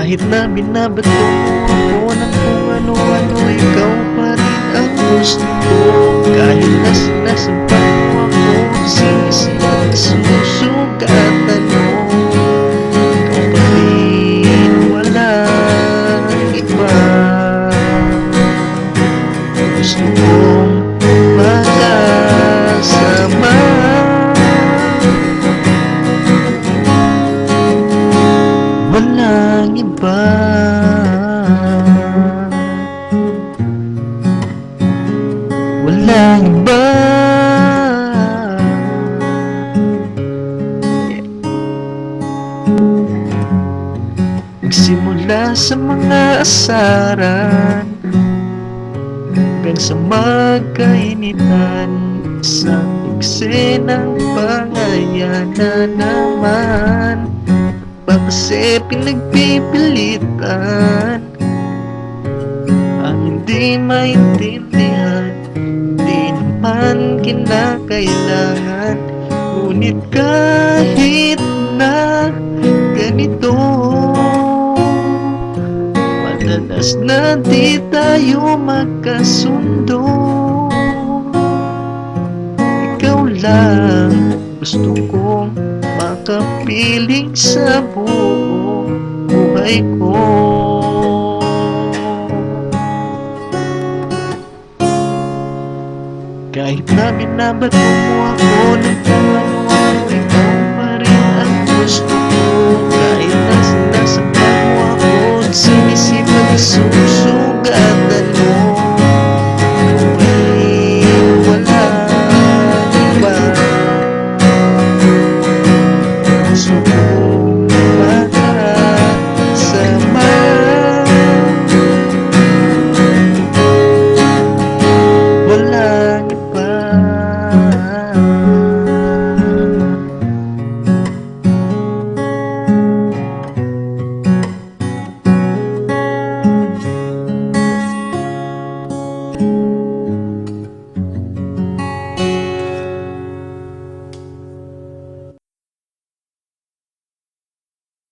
Kahit na binabato mo ako ng kung ano-ano, ikaw pa rin ang gusto ko. Kahit na sinasabat mo ako, sinisipag susugatan mo, ikaw pa rin, walang iba. Gusto kong makasama, walang iba. Walang iba. Nagsimula sa mga asaran hanggang sa magkainitan, isang eksenang pangayanan naman. Kasi pinagpipilitan ang hindi maintindihan, hindi naman kinakailangan. Ngunit kahit na ganito, madalas na di tayo magkasundo. Ikaw lang gusto kong makapiling sa buong buhay ko. Kahit na binabato mo ako ng kung ano-ano, ikaw pa rin ang gusto ko. Kahit na sinasabat mo ako, sinisipag susugatan